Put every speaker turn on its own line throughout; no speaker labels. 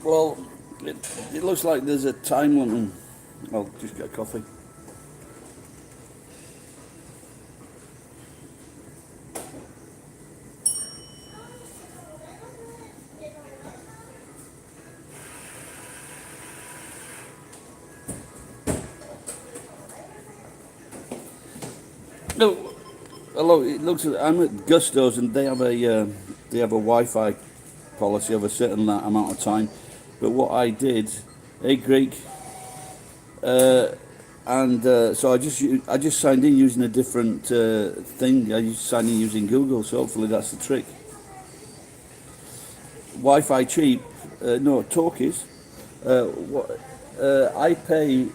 Well, it looks like there's a time limit. I'll just get a coffee. No, hello. It looks. I'm at Gusto's, and they have a Wi-Fi policy of a certain amount of time. But what I did, hey Greek, so I just signed in using a different thing. I signed in using Google, so hopefully that's the trick. Wi-Fi cheap? No, talk is. What? I pay,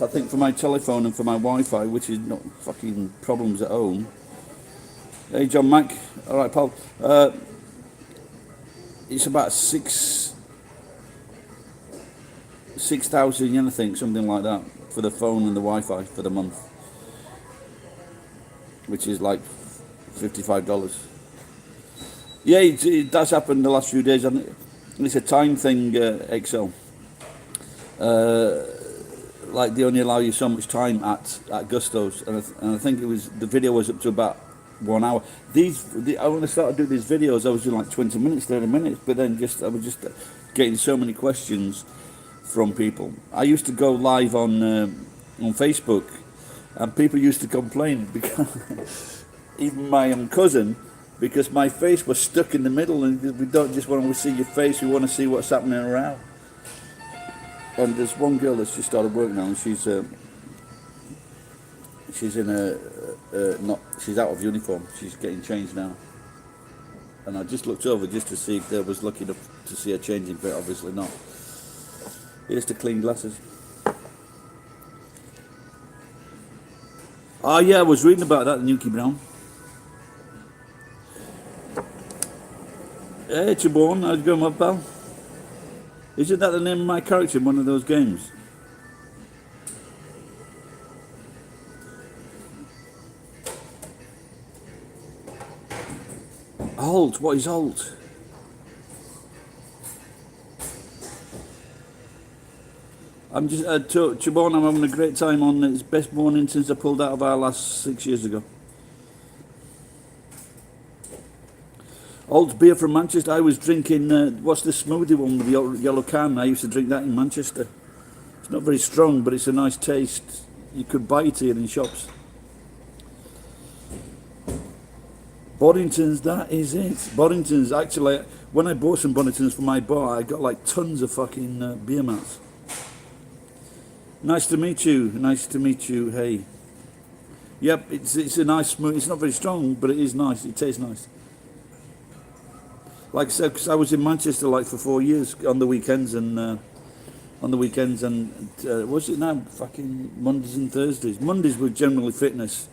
I think, for my telephone and for my Wi-Fi, which is not fucking problems at home. Hey, John Mack. All right, pal. It's about 6,000 yen, I think, something like that, for the phone and the Wi-Fi for the month, which is like $55. Yeah, that's happened the last few days, hasn't it? It's a time thing, XO. Like they only allow you so much time at Gusto's, and I think the video was up to about 1 hour. When I started doing these videos, I was doing like 20 minutes, 30 minutes, but then I was just getting so many questions from people. I used to go live on Facebook, and people used to complain because even my cousin, because my face was stuck in the middle, and we don't just want to see your face, we want to see what's happening around. And there's one girl that's just started work now, and she's in she's out of uniform. She's getting changed now. And I just looked over just to see if there was lucky enough to see her changing, but obviously not. Here's the clean glasses. Oh yeah, I was reading about that, Nuki Brown. Hey, Chibon, how's it going, my pal? Isn't that the name of my character in one of those games? Halt, what is halt? I'm just, Chibon, I'm having a great time on it. It's best morning since I pulled out of our last 6 years ago. Alt beer from Manchester. I was drinking, what's the smoothie one with the yellow can? I used to drink that in Manchester. It's not very strong, but it's a nice taste. You could buy it here in shops. Boddington's, that is it. Boddington's, actually, when I bought some Boddington's for my bar, I got like tons of fucking beer mats. Nice to meet you. Nice to meet you. Hey. Yep, it's a nice smoothie. It's not very strong, but it is nice. It tastes nice. Like I said, because I was in Manchester like for 4 years on the weekends, and what's it now? Fucking Mondays and Thursdays. Mondays were generally fitness.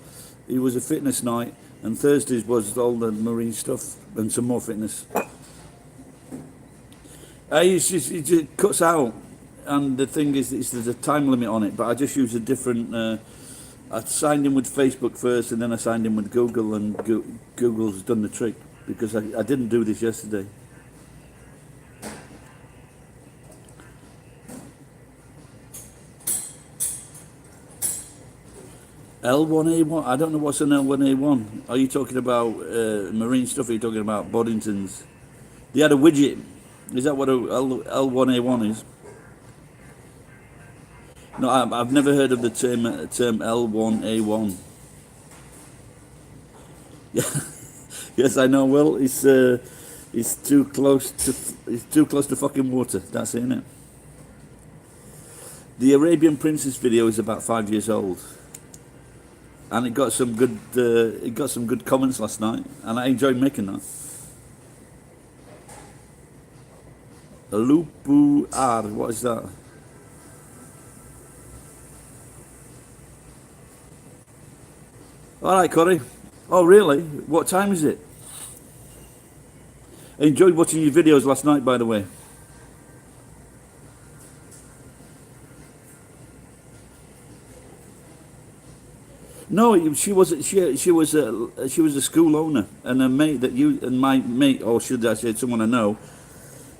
It was a fitness night, and Thursdays was all the marine stuff and some more fitness. It just cuts out, and the thing is, there's a time limit on it. But I just use a different. I signed in with Facebook first, and then I signed in with Google, and Google's done the trick. Because I didn't do this yesterday. L1A1? I don't know what's an L1A1. Are you talking about marine stuff? Or are you talking about Boddington's? They had a widget. Is that what a L1A1 is? No, I've never heard of the term L1A1. Yeah. Yes, I know. Well, it's too close to fucking water. That's it, isn't it? The Arabian Princess video is about 5 years old, and it got some good comments last night, and I enjoyed making that. Lupu R, what is that? All right, Corey. Oh, really? What time is it? I enjoyed watching your videos last night, by the way. No, she was a school owner, and a mate that you and my mate, or should I say someone I know.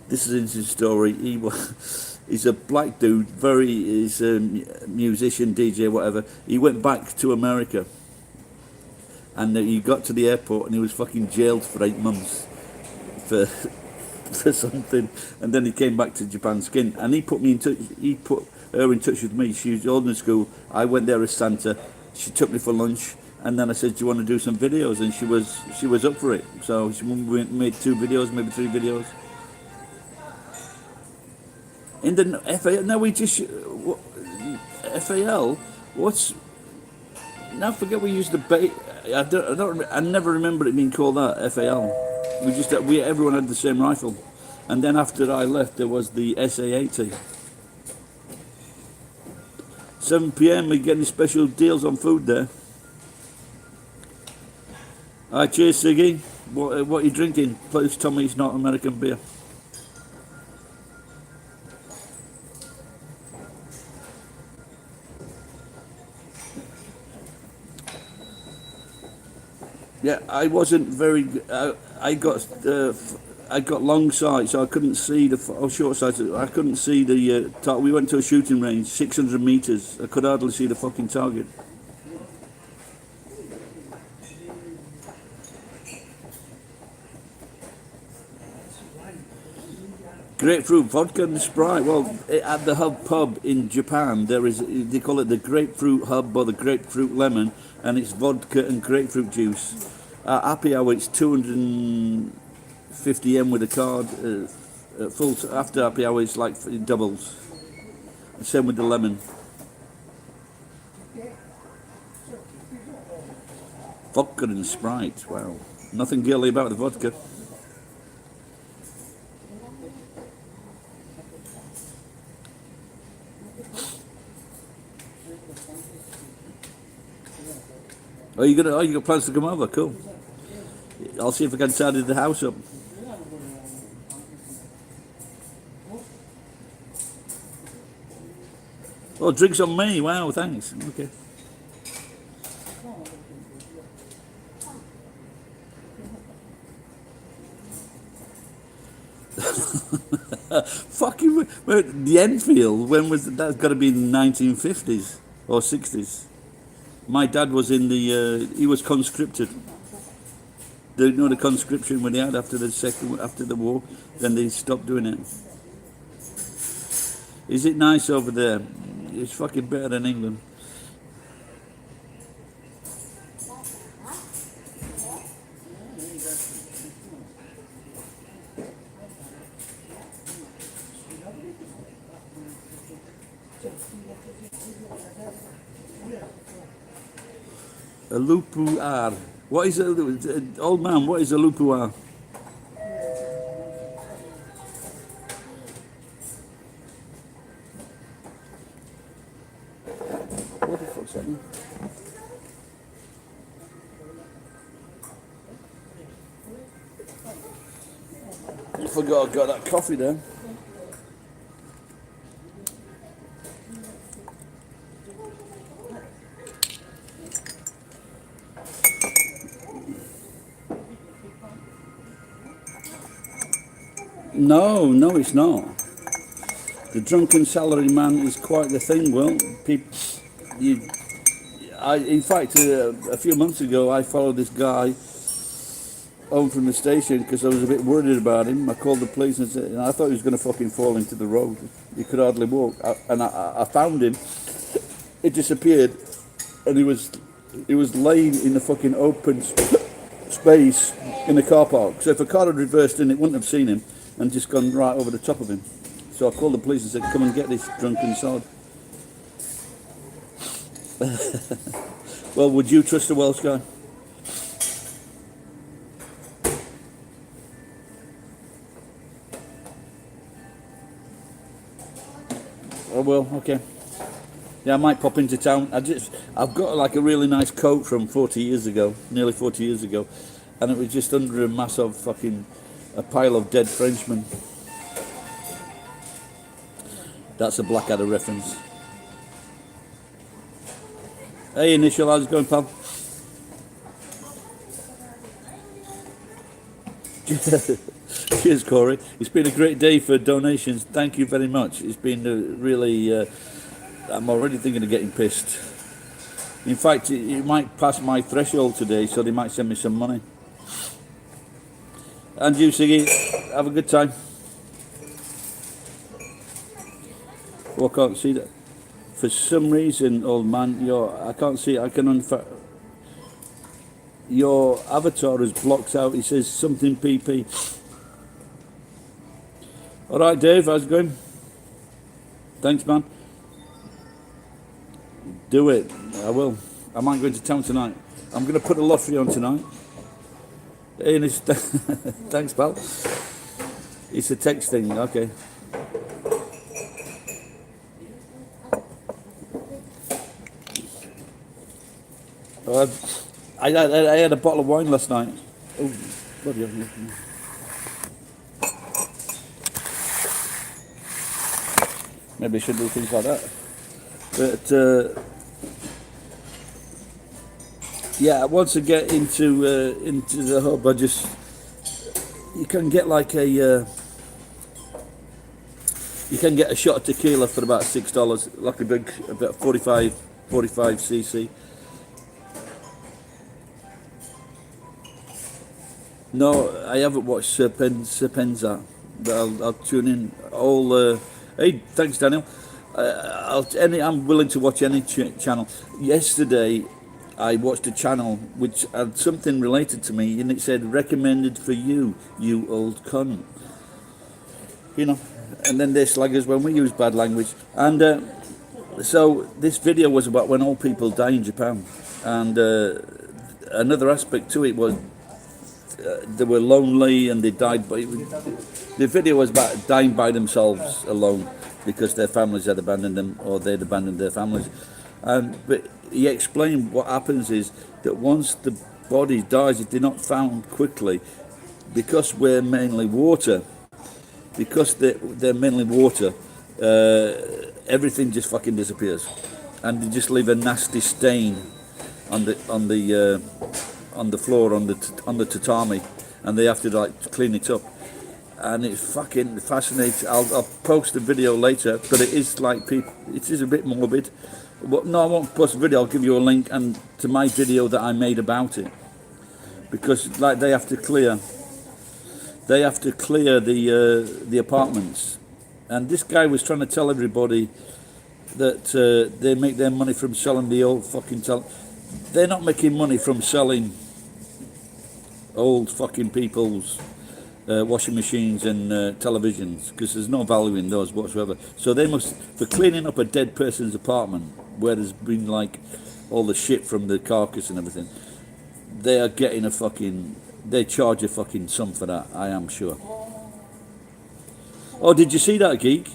This is his story. He's a black dude, he's a musician, DJ, whatever. He went back to America, and he got to the airport, and he was fucking jailed for 8 months for for something, and then he came back to Japan Skin, and he put me in touch. He put her in touch with me. She was old in school. I went there as Santa. She took me for lunch, and then I said, "Do you want to do some videos?" And she was up for it. So she made 2 videos, maybe 3 videos. In the FAL, no, we just FAL. What's now? I forget we used the bait. I never remember it being called that FAL. We everyone had the same rifle, and then after I left, there was the SA-80. 7 p.m. We're getting special deals on food there. Hi, cheers, Siggy. What are you drinking? Please tell me it's not American beer. Yeah, I wasn't very. I got long sight, so I couldn't see short sight. I couldn't see the target. We went to a shooting range, 600 meters. I could hardly see the fucking target. Grapefruit vodka and Sprite. Well, at the Hub pub in Japan, they call it the Grapefruit Hub or the Grapefruit Lemon, and it's vodka and grapefruit juice. Happy hour, it's 250 yen with a card. After happy hour, it's like it doubles. Same with the lemon. Vodka and Sprite. Wow, nothing girly about the vodka. You got plans to come over? Cool. I'll see if I can tidy the house up. Oh, drinks on me. Wow, thanks. Okay. Fucking the Enfield. When was that? That's got to be in the 1950s or 60s. My dad was in the. He was conscripted. You know the conscription when they had after the war. Then they stopped doing it. Is it nice over there? It's fucking better than England. A lupuar. What is old man? What is a lupuar? What the fuck's that? I forgot I got that coffee there. No, it's not. The drunken salary man is quite the thing. Well, in fact, a few months ago, I followed this guy home from the station because I was a bit worried about him. I called the police and I thought he was going to fucking fall into the road. He could hardly walk. I found him. It disappeared, and he was laying in the fucking open space in the car park. So if a car had reversed in, it wouldn't have seen him and just gone right over the top of him. So I called the police and said, "Come and get this drunken sod." Well, would you trust a Welsh guy? Oh well, okay. Yeah, I might pop into town. I've got like a really nice coat from 40 years ago, nearly 40 years ago, and it was just under a massive fucking a pile of dead Frenchmen. That's a Blackadder reference. Hey, Initial, how's it going, pal? Cheers, Corey. It's been a great day for donations. Thank you very much. It's been really. I'm already thinking of getting pissed. In fact, it might pass my threshold today, so they might send me some money. And you, Siggy, have a good time. Well, I can't see that. For some reason, old man, I can't see. I can your avatar is blocked out. It says something PP. All right, Dave, how's it going? Thanks, man. Do it. I will. I might go into town tonight. I'm going to put a lottery on tonight. Hey, and thanks, pal. It's a text thing. Okay. I had a bottle of wine last night. Oh, bloody hell. Maybe I should do things like that. But yeah, once I get into the hub, you can get like you can get a shot of tequila for about $6, like about 45 cc. No, I haven't watched Serpenza, but I'll tune in. Hey, thanks, Daniel. I'm willing to watch any channel. Yesterday, I watched a channel which had something related to me, and it said recommended for you, you old cunt. You know, and then they slag us when we use bad language. And so this video was about when old people die in Japan, and another aspect to it was they were lonely and they died. The video was about dying by themselves alone because their families had abandoned them or they'd abandoned their families. But he explained what happens is that once the body dies, if they're not found quickly, because we're mainly water, everything just fucking disappears, and they just leave a nasty stain on the floor, on the tatami, and they have to like clean it up, and it's fucking fascinating. I'll post the video later, but it is like it is a bit morbid. But no, I won't post a video. I'll give you a link and to my video that I made about it, because like they have to clear the apartments, and this guy was trying to tell everybody that they make their money from selling the old fucking they're not making money from selling old fucking people's washing machines and televisions, because there's no value in those whatsoever. So they must, for cleaning up a dead person's apartment where there's been like all the shit from the carcass and everything, they are getting they charge a fucking sum for that, I am sure. Oh, did you see that, Geek?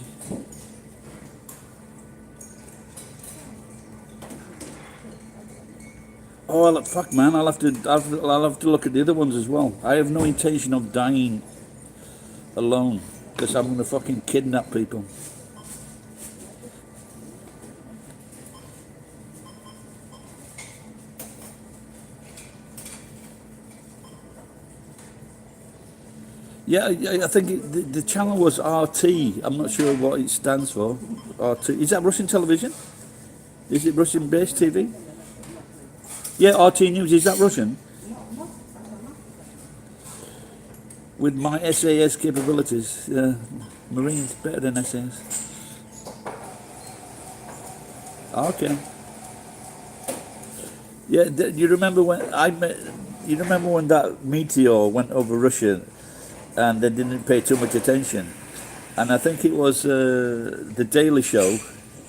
Oh, fuck, man! I'll have to look at the other ones as well. I have no intention of dying alone, because I'm gonna fucking kidnap people. Yeah, I think the channel was RT. I'm not sure what it stands for. RT. Is that Russian television? Is it Russian-based TV? Yeah, RT News. Is that Russian? With my SAS capabilities, Marines better than SAS. Okay. Yeah, you remember when You remember when that meteor went over Russia, and they didn't pay too much attention? And I think it was the Daily Show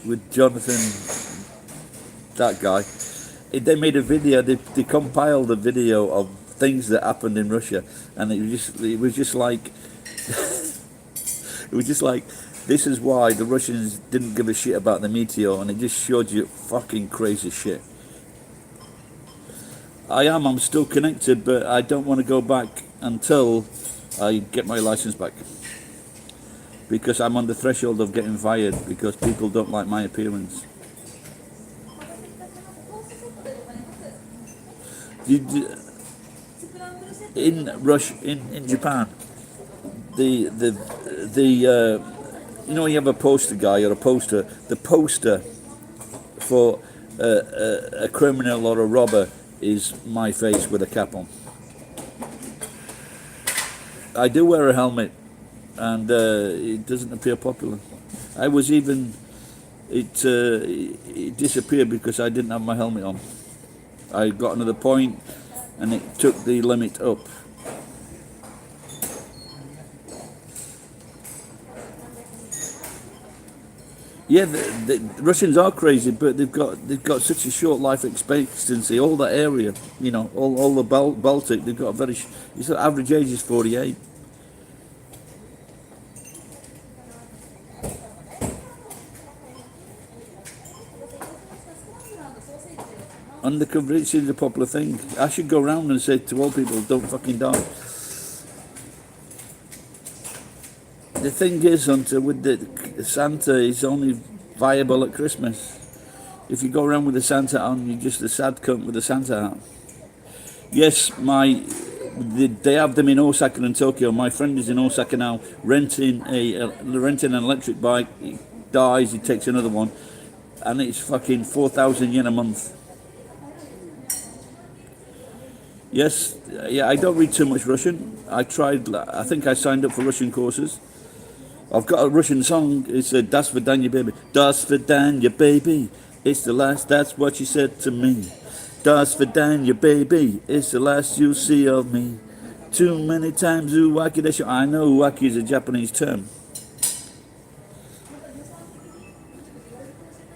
with Jonathan, that guy. They made a video. They compiled a video of things that happened in Russia, and it was just like this is why the Russians didn't give a shit about the meteor, and it just showed you fucking crazy shit. I'm still connected, but I don't want to go back until I get my license back, because I'm on the threshold of getting fired because people don't like my appearance. Did, in Russia, in Japan, the you know, when you have a poster guy or a poster, the poster for a criminal or a robber is my face with a cap on. I do wear a helmet, and it doesn't appear popular. I was even it disappeared because I didn't have my helmet on. I got another point, and it took the limit up. Yeah, the Russians are crazy, but they've got such a short life expectancy. All that area, you know, all the Baltic, they've got a very. The average age is 48. Undercover is a popular thing. I should go around and say to all people, don't fucking die. The thing is, Hunter, with the Santa is only viable at Christmas. If you go around with a Santa on, you're just a sad cunt with a Santa hat. Yes, they have them in Osaka and Tokyo. My friend is in Osaka now, renting an electric bike. He dies, he takes another one, and it's fucking 4,000 yen a month. Yes, yeah, I don't read too much Russian. I think I signed up for Russian courses. I've got a Russian song. It's a Das Vidanya Baby. Das Vidanya Baby. It's the last, that's what she said to me. Das Vidanya Baby. It's the last you'll see of me. Too many times Uwaki desho. I know Uwaki is a Japanese term.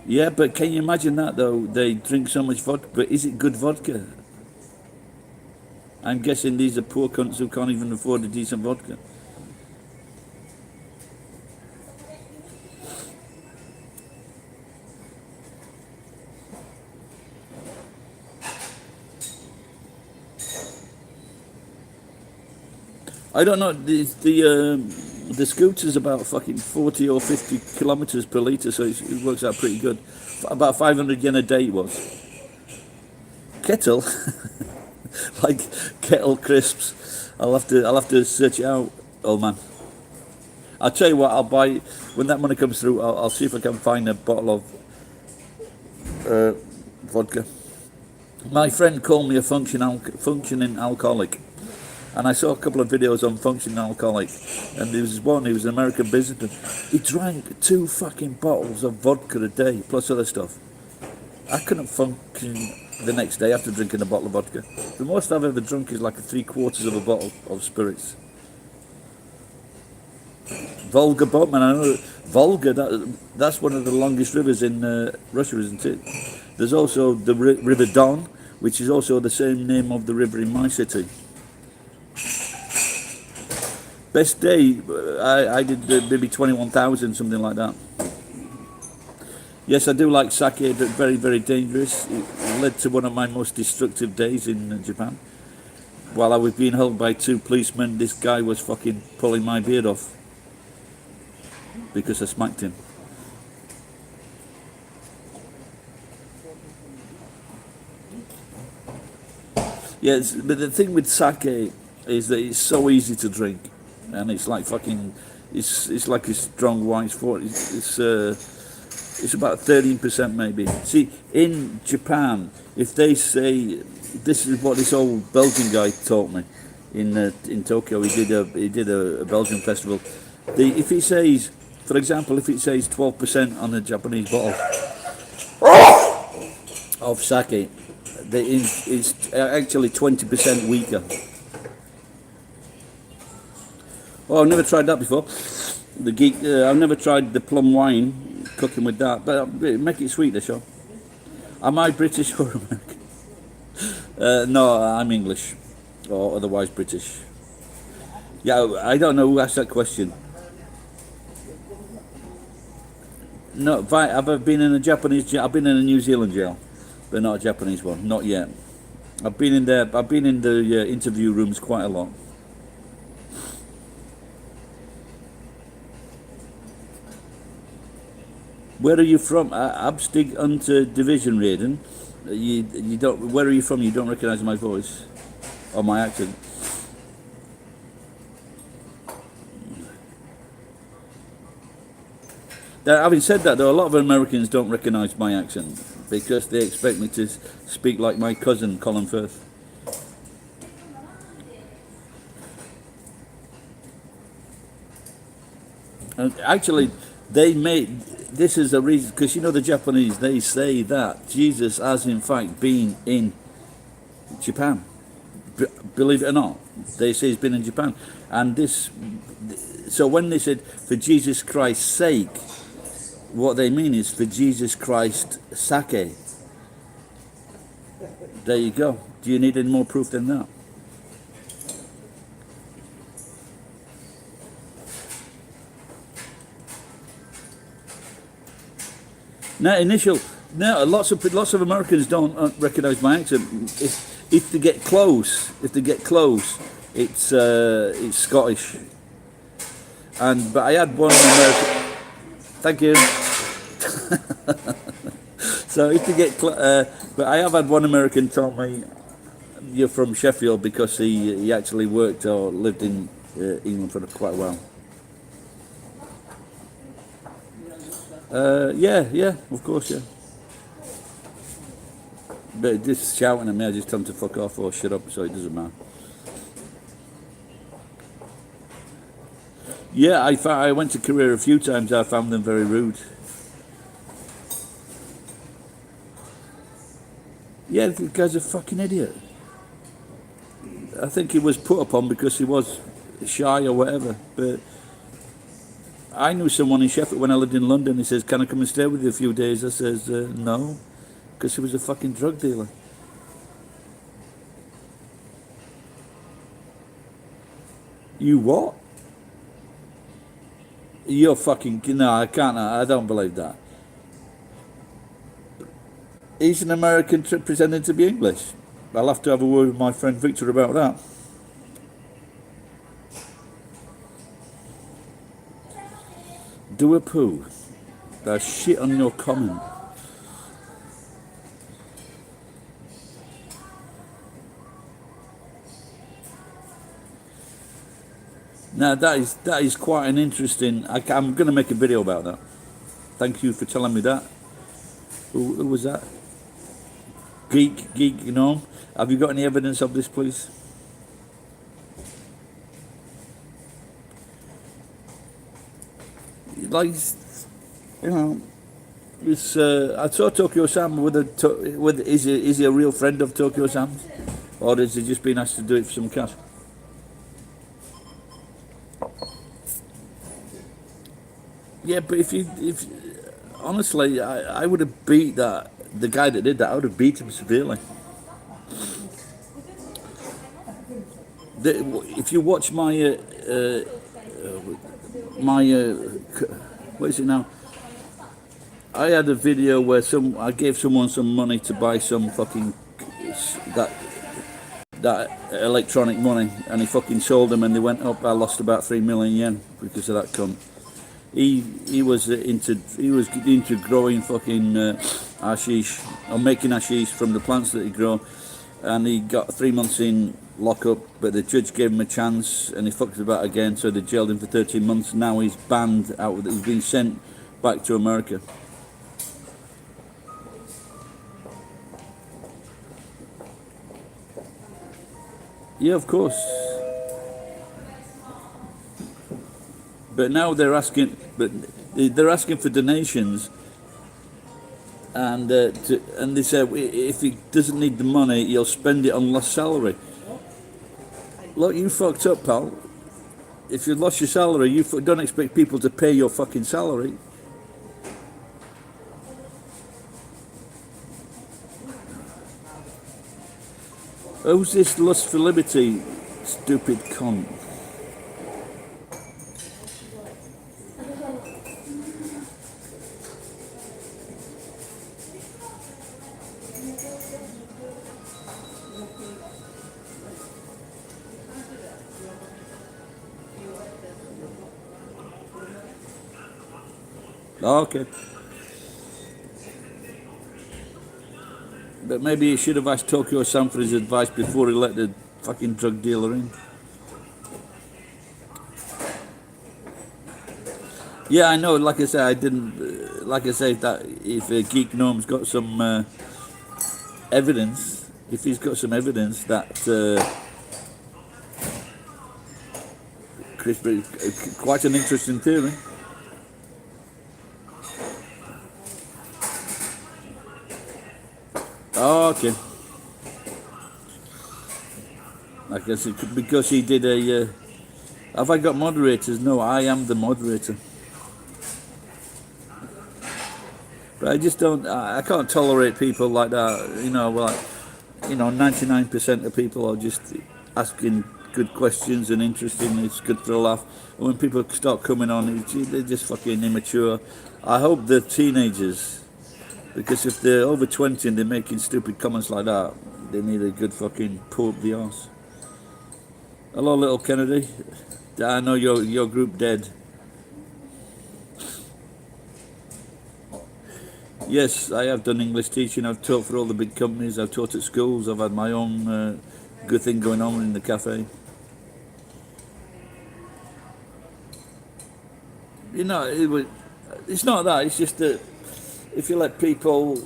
Yeah, but can you imagine that though? They drink so much vodka, but is it good vodka? I'm guessing these are poor cunts who can't even afford a decent vodka. I don't know. The scooter's about fucking 40 or 50 kilometers per liter, so it works out pretty good. About 500 yen a day it was. Kettle, like kettle crisps. I'll have to search it out, old man. I'll tell you what. I'll buy when that money comes through. I'll see if I can find a bottle of vodka. My friend called me a functioning alcoholic. And I saw a couple of videos on functioning alcoholic, and there was one, he was an American businessman. He drank 2 fucking bottles of vodka a day, plus other stuff. I couldn't function the next day after drinking a bottle of vodka. The most I've ever drunk is like 3/4 of a bottle of spirits. Volga Botman, I know Volga, that's one of the longest rivers in Russia, isn't it? There's also the River Don, which is also the same name of the river in my city. Best day, I did maybe 21,000, something like that. Yes, I do like sake, but very, very dangerous. It led to one of my most destructive days in Japan. While I was being held by 2 policemen, this guy was fucking pulling my beard off because I smacked him. Yes, but the thing with sake is that it's so easy to drink. And it's like fucking, it's like a strong white sport. It's about 13% maybe. See, in Japan, if they say, this is what this old Belgian guy taught me in Tokyo. He did a Belgian festival. If he says, for example, if it says 12% on the Japanese bottle of sake, it's actually 20% weaker. Oh, I've never tried that before. I've never tried the plum wine, cooking with that, but make it sweeter, sure. Am I British or American? No, I'm English, or otherwise British. Yeah, I don't know who asked that question. No, have I been in a Japanese jail? I've been in a New Zealand jail, but not a Japanese one, not yet. I've been in the interview rooms quite a lot. Where are you from? Abstig unter Division Raiden. You don't. Where are you from? You don't recognise my voice or my accent. Now, having said that, though, a lot of Americans don't recognise my accent because they expect me to speak like my cousin Colin Firth. And actually, they made this is a reason because you know the Japanese, they say that Jesus has in fact been in Japan. Believe it or not, they say he's been in Japan, and this. So when they said for Jesus Christ's sake, what they mean is for Jesus Christ sake. There you go. Do you need any more proof than that? Now, lots of Americans don't recognise my accent. If they get close, it's Scottish. But I had one American. Thank you. So if they get, but I have had one American tell me you're from Sheffield because he actually worked or lived in England for quite a while. Yeah, of course, yeah. But just shouting at me, I just tell him to fuck off or shut up, so it doesn't matter. Yeah, I went to Korea a few times. I found them very rude. Yeah, the guy's a fucking idiot. I think he was put upon because he was shy or whatever. But I knew someone in Sheffield when I lived in London. He says, "Can I come and stay with you a few days?" I says, "No," because he was a fucking drug dealer. You what? You're fucking no. I can't. I don't believe that. He's an American pretending to be English. I'll have to have a word with my friend Victor about that. Do a poo. That's shit on your comment. Now that is quite an interesting. I'm going to make a video about that. Thank you for telling me that. Who was that? Geek, you know. Have you got any evidence of this, please? Like, you know, it's. I saw Tokyo Sam with. Is he a real friend of Tokyo Sam's, or has he just been asked to do it for some cash? Yeah, but if honestly, I would have beat the guy that did that. I would have beat him severely. If you watch my what is it now? I had a video where I gave someone some money to buy some fucking that electronic money, and he fucking sold them, and they went up. I lost about 3 million yen because of that cunt. He was into growing fucking hashish or making hashish from the plants that he grew, and he got 3 months in lockup, but the judge gave him a chance and he fucked about again, so they jailed him for 13 months. Now he's banned out. He's been sent back to America. Yeah, of course. But now they're asking for donations, and they say if he doesn't need the money, he'll spend it on lost salary. Look, you fucked up, pal. If you lost your salary, you don't expect people to pay your fucking salary. Who's this lust for liberty, stupid cunt? Okay. But maybe he should have asked Tokyo Sam for his advice before he let the fucking drug dealer in. Yeah, I know. Like I said, I didn't. Like I say, that if Geek Gnome's got some evidence, if he's got some evidence that Chris, quite an interesting theory. Oh, okay. I guess it could, because he did a. Have I got moderators? No, I am the moderator. But I just don't. I can't tolerate people like that. You know, like 99% of people are just asking good questions and interesting. It's good for a laugh. And when people start coming on, they're just fucking immature. I hope they're teenagers, because if they're over 20 and they're making stupid comments like that, they need a good fucking pull up the arse. Hello, little Kennedy. I know your group dead. Yes, I have done English teaching. I've taught for all the big companies. I've taught at schools. I've had my own good thing going on in the cafe. You know, it's not that. It's just that if you let people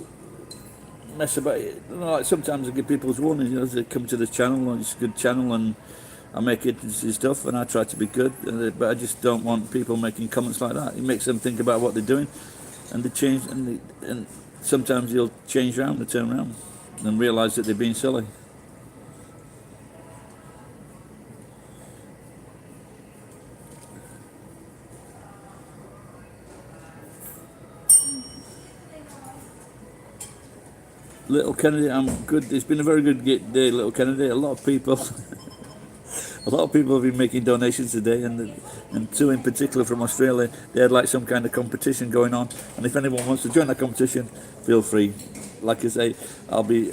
mess about, like sometimes I give people's warnings. They come to the channel, and it's a good channel, and I make interesting stuff, and I try to be good. But I just don't want people making comments like that. It makes them think about what they're doing. And they change, and sometimes you'll change around, they turn around, and realise that they're being silly. Little Kennedy, I'm good. It's been a very good day, Little Kennedy. A lot of people have been making donations today, and two in particular from Australia. They had like some kind of competition going on, and if anyone wants to join that competition, feel free. Like I say, I'll be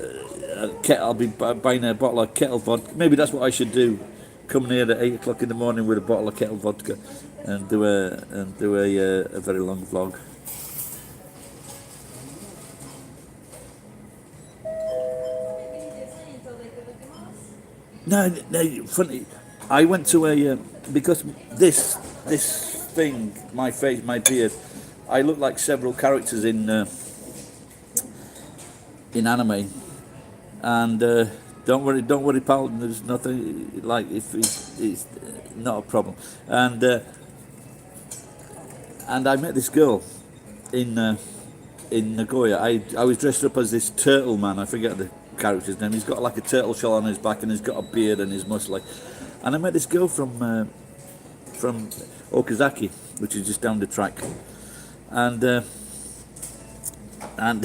buying a bottle of kettle vodka. Maybe that's what I should do. Come here at 8 o'clock in the morning with a bottle of kettle vodka, and do a very long vlog. No, funny. I went to a because this thing, my face, my beard, I look like several characters in anime, and don't worry, pal. There's nothing like it's not a problem. And I met this girl in Nagoya. I was dressed up as this turtle man. I forget the character's name. He's got like a turtle shell on his back, and he's got a beard, and he's muscly. And I met this girl from Okazaki, which is just down the track, and and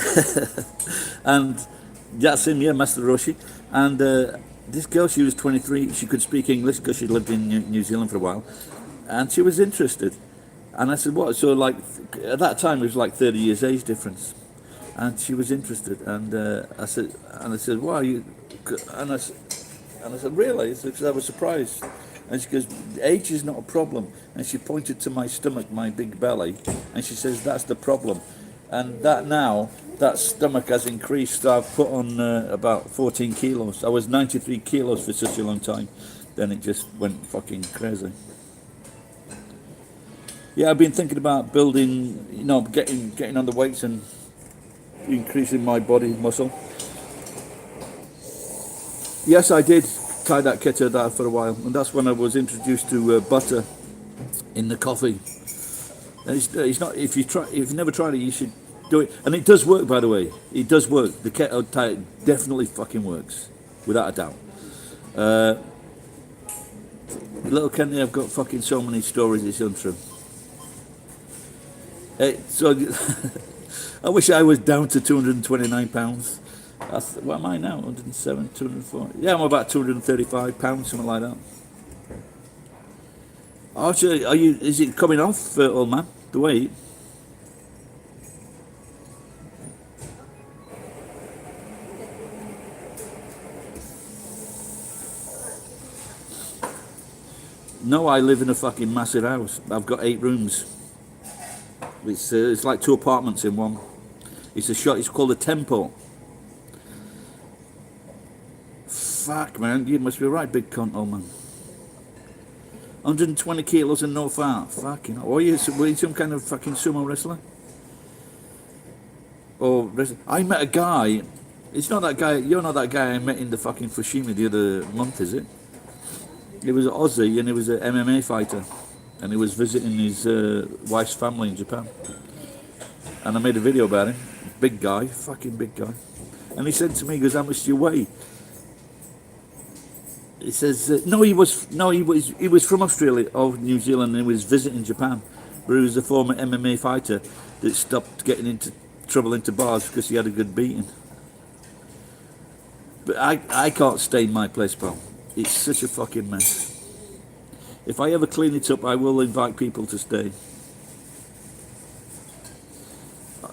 that's him, yeah, Master Roshi. And this girl, she was 23. She could speak English because she lived in New Zealand for a while, and she was interested. And I said, "What?" So like at that time, it was like 30 years age difference. And she was interested, and I said, "Why are you?" And I said, "Really?" Because I was surprised. And she goes, "Age is not a problem." And she pointed to my stomach, my big belly, and she says, "That's the problem." And that stomach has increased. I've put on about 14 kilos. I was 93 kilos for such a long time. Then it just went fucking crazy. Yeah, I've been thinking about building, getting on the weights and increasing my body muscle. Yes, I did tie that keto diet for a while, and that's when I was introduced to butter in the coffee. And it's not. If you've never tried it, you should do it. And it does work, by the way. It does work. The keto diet definitely fucking works, without a doubt. Little Kenny, I've got fucking so many stories. It's untrue. So. I wish I was down to 229 pounds. What am I now? 107, 204. Yeah, I'm about 235 pounds, something like that. Archie, is it coming off, old man, the weight? No, I live in a fucking massive house. I've got 8 rooms. It's like 2 apartments in one. It's called a temple. Fuck, man, you must be right, big cunt, old man. 120 kilos and no fat. Fucking hell. Were you some kind of fucking sumo wrestler? Or I met a guy. It's not that guy. You're not that guy I met in the fucking Fukushima the other month, is it? He was an Aussie and he was an MMA fighter, and he was visiting his wife's family in Japan. And I made a video about him. Big guy, fucking big guy. And he said to me, he goes, "How much do you weigh?" He says, he was from Australia or New Zealand, and he was visiting Japan, where he was a former MMA fighter that stopped getting into trouble into bars because he had a good beating. But I can't stay in my place, pal. It's such a fucking mess. If I ever clean it up, I will invite people to stay.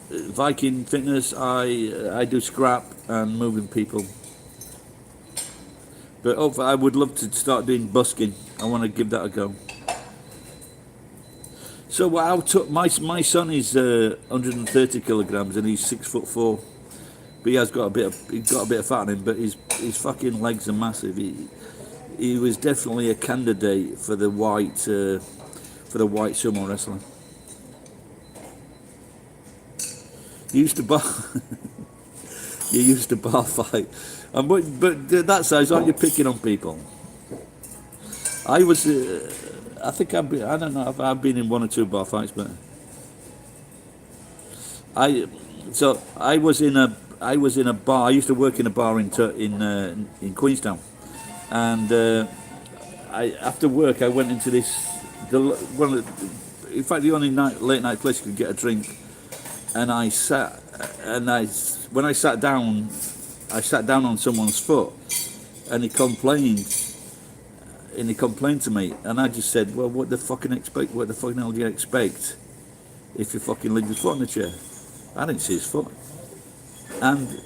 Viking Fitness, I do scrap and moving people. But I would love to start doing busking. I want to give that a go. So my son is 130 kilograms and he's 6'4", but he got a bit of fat on him. But his fucking legs are massive. He was definitely a candidate for the white sumo wrestler. You used to bar fight. But that size, aren't you picking on people? I was, I think I don't know if I've been in one or two bar fights, but I was in a bar. I used to work in a bar in Queenstown, and after work I went into this in fact the only late night place you could get a drink, and when I sat down. I sat down on someone's foot, and he complained to me, and I just said, "Well, what the fucking hell do you expect if you fucking leave his foot on the chair?" I didn't see his foot, and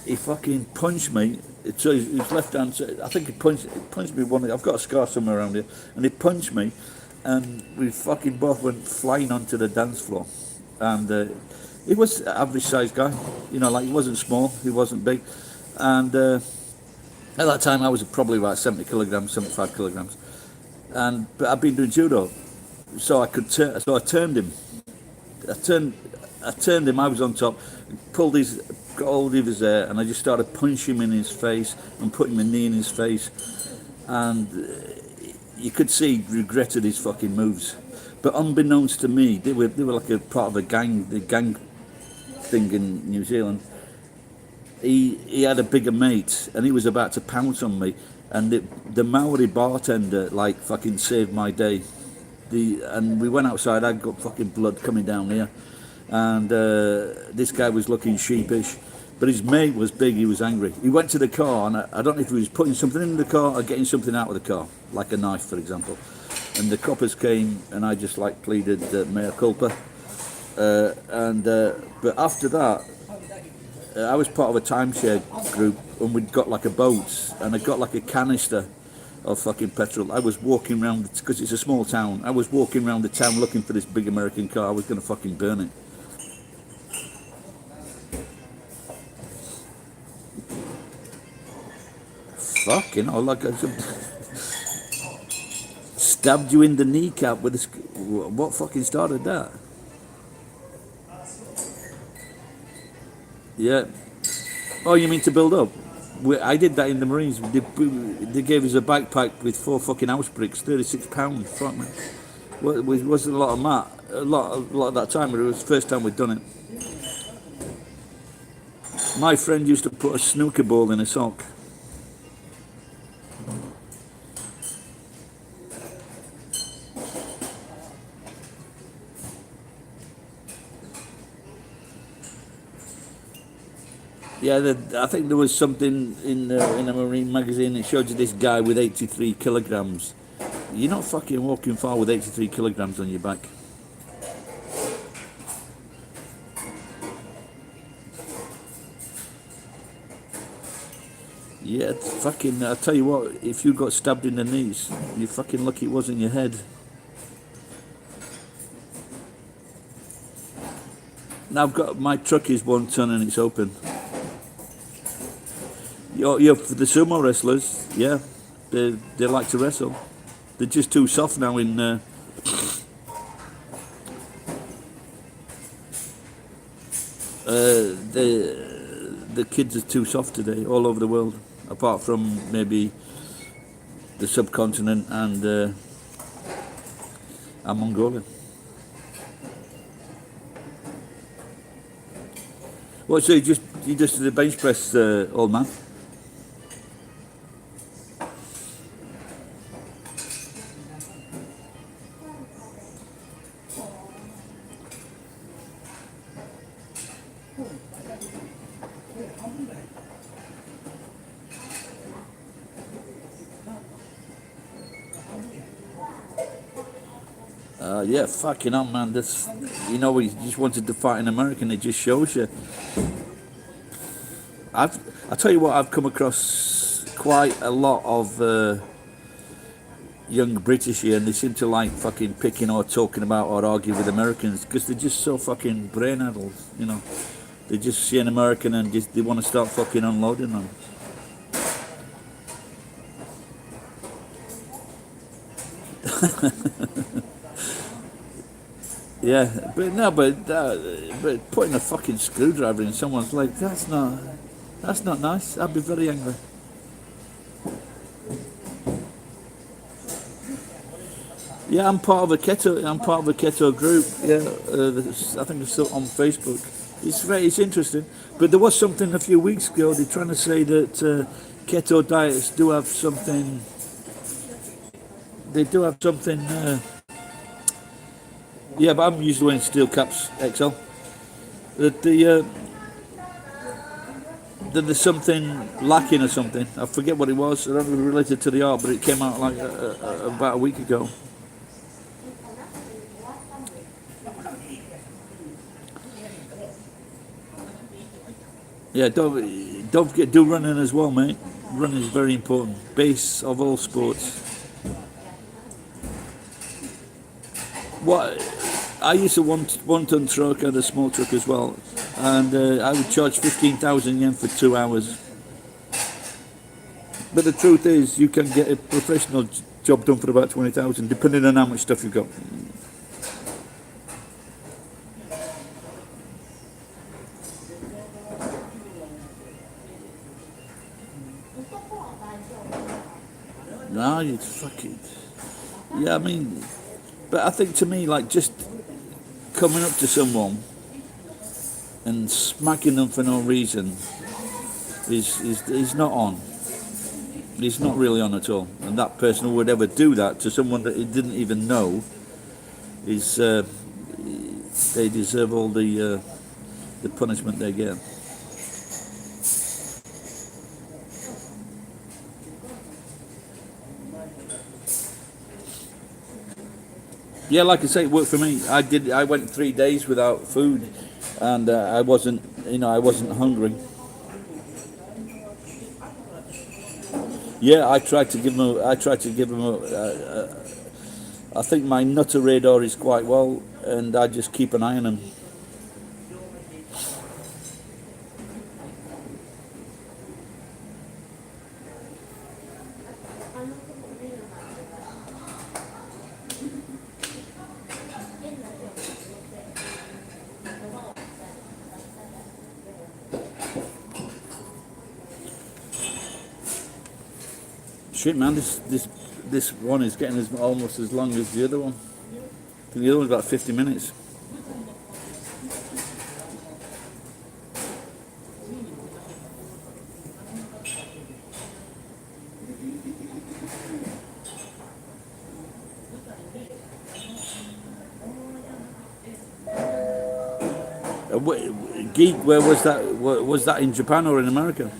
he fucking punched me. So his left hand, I think he punched me I've got a scar somewhere around here, and he punched me, and we fucking both went flying onto the dance floor, and. He was an average sized guy, he wasn't small, he wasn't big, and at that time I was probably about 70 kilograms, 75 kilograms, but I'd been doing judo, so I turned him. I turned him. I was on top, got hold of his hair, and I just started punching him in his face and putting my knee in his face, and you could see he regretted his fucking moves. But unbeknownst to me, they were like a part of the gang thing in New Zealand. He had a bigger mate, and he was about to pounce on me, and the Maori bartender fucking saved my day. And we went outside. I got fucking blood coming down here, and this guy was looking sheepish, but his mate was big. He was angry. He went to the car, and I don't know if he was putting something in the car or getting something out of the car, like a knife, for example. And the coppers came, and I just pleaded mea culpa. But after that, I was part of a timeshare group, and we'd got a boat, and I got a canister of fucking petrol. I was walking around, because it's a small town, I was walking around the town looking for this big American car. I was going to fucking burn it. Fucking hell, stabbed you in the kneecap with a... What fucking started that? Yeah. Oh, you mean to build up? I did that in the Marines. They gave us a backpack with 4 fucking house bricks, £36. Fuck me. Well, it wasn't a lot of that. A lot of that time, but it was the first time we'd done it. My friend used to put a snooker ball in a sock. Yeah, I think there was something in a Marine magazine that showed you this guy with 83 kilograms. You're not fucking walking far with 83 kilograms on your back. Yeah, fucking, I tell you what, if you got stabbed in the knees, you're fucking lucky it wasn't your head. Now my truck is 1 ton and it's open. Yeah, for the sumo wrestlers, yeah, they like to wrestle. They're just too soft now. The kids are too soft today, all over the world. Apart from maybe the subcontinent and Mongolia. Well, so you just did the bench press, old man. Yeah, fucking hell, man. This, he just wanted to fight an American. It just shows you. I tell you what, I've come across quite a lot of young British here, and they seem to like fucking picking or talking about or arguing with Americans because they're just so fucking brain addled. They just see an American and they want to start fucking unloading them. Yeah, but no, but putting a fucking screwdriver in someone's leg, that's not nice. I'd be very angry. Yeah, I'm part of a keto group. Yeah, I think it's still on Facebook. It's interesting, but there was something a few weeks ago. They're trying to say that keto diets do have something. They do have something. Yeah, but I'm usually wearing steel caps XL. That that there's something lacking or something. I forget what it was. I don't know if it related to the art, but it came out like about a week ago. Yeah, don't forget, do running as well, mate. Running is very important. Base of all sports. What I used to one-ton truck and a small truck as well, and I would charge 15,000 yen for 2 hours. But the truth is, you can get a professional job done for about 20,000, depending on how much stuff you've got. No, you fucking. Yeah, I mean, but I think to me, like just coming up to someone and smacking them for no reason is not on. He's not really on at all. And that person who would ever do that to someone that he didn't even know is they deserve all the punishment they get. Yeah, like I say, it worked for me. I went 3 days without food, and I wasn't hungry. Yeah, I tried to give him. I think my nutter radar is quite well, and I just keep an eye on him. Shit, man, this one is getting almost as long as the other one. I think the other one's about 50 minutes. Geek, where was that? Was that in Japan or in America?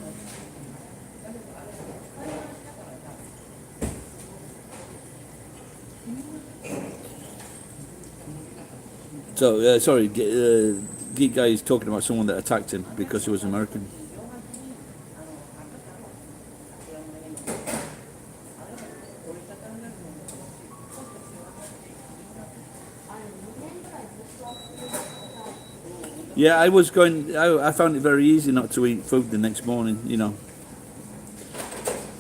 So, sorry, Geek guy is talking about someone that attacked him because he was American. Yeah, I found it very easy not to eat food the next morning,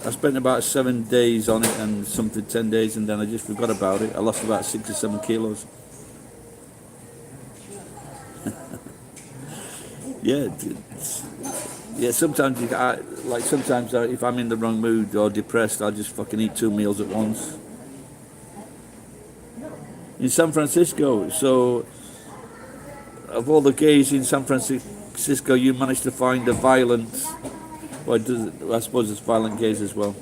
I spent about 7 days on it and something 10 days, and then I just forgot about it. I lost about 6 or 7 kilos. Yeah, yeah. Sometimes sometimes if I'm in the wrong mood or depressed, I'll just fucking eat 2 meals at once. In San Francisco, so of all the gays in San Francisco, you managed to find a violent. Well, I suppose it's violent gays as well.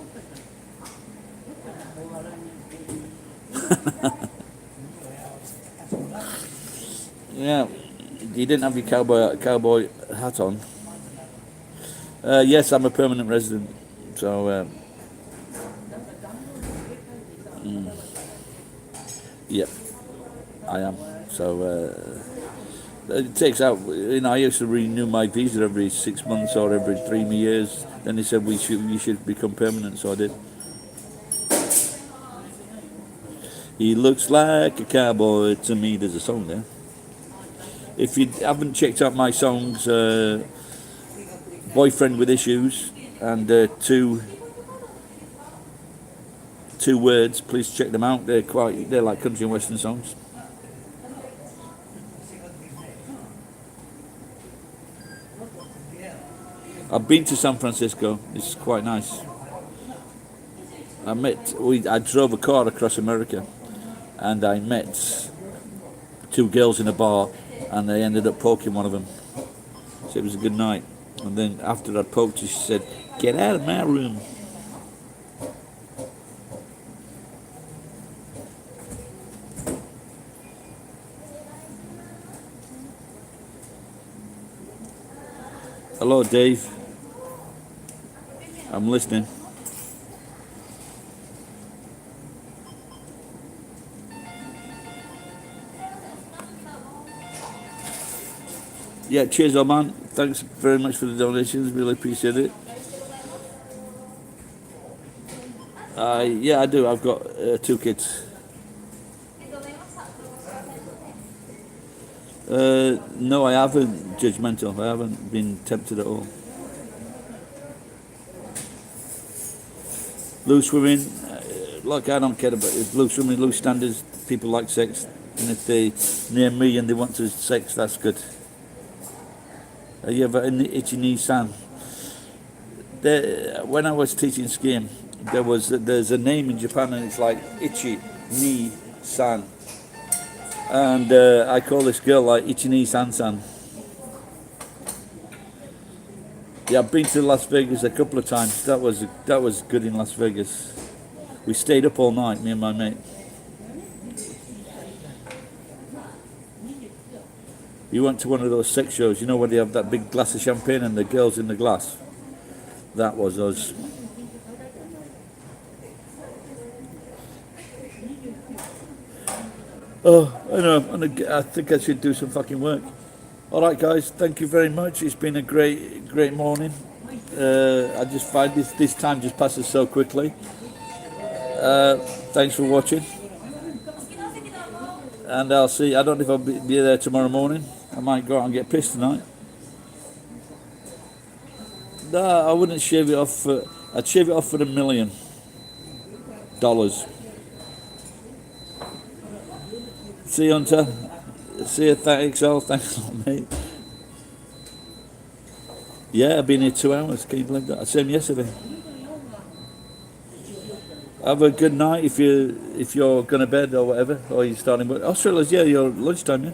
Yeah, you didn't have your cowboy hat on. Yes, I'm a permanent resident, so yeah, I am. So it takes out. I used to renew my visa every 6 months or every 3 years. Then they said you should become permanent, so I did. He looks like a cowboy to me. There's a song there. If you haven't checked out my songs, Boyfriend with Issues and two words, please check them out. They're like country and western songs. I've been to San Francisco. It's quite nice. I drove a car across America, and I met 2 girls in a bar, and they ended up poking one of them. So it was a good night. And then after I poked her, she said, "Get out of my room." Hello, Dave. I'm listening. Yeah, cheers, old man. Thanks very much for the donations. Really appreciate it. Yeah, I do. I've got 2 kids. No, I haven't judgmental. I haven't been tempted at all. Loose women, like I don't care about it. Loose women, loose standards. People like sex, and if they near me and they want to sex, that's good. Have you ever in the Ichi-ni-san? When I was teaching skiing, there's a name in Japan, and it's like Ichi-ni-san. And I call this girl like Ichi-ni-san-san. Yeah, I've been to Las Vegas a couple of times. That was good in Las Vegas. We stayed up all night, me and my mate. You went to one of those sex shows, where they have that big glass of champagne and the girls in the glass. That was us. Oh, I know. I think I should do some fucking work. All right, guys. Thank you very much. It's been a great morning. I just find this time just passes so quickly. Thanks for watching. And I'll see. I don't know if I'll be there tomorrow morning. I might go out and get pissed tonight. No, I wouldn't shave it off. I'd shave it off for $1 million. See you, Hunter. See you, thanks, all. Thanks a lot, mate. Yeah, I've been here 2 hours. Can you believe that? I saw him yesterday. Have a good night if you're going to bed or whatever, or you're starting. Australia's, yeah, your lunchtime, yeah.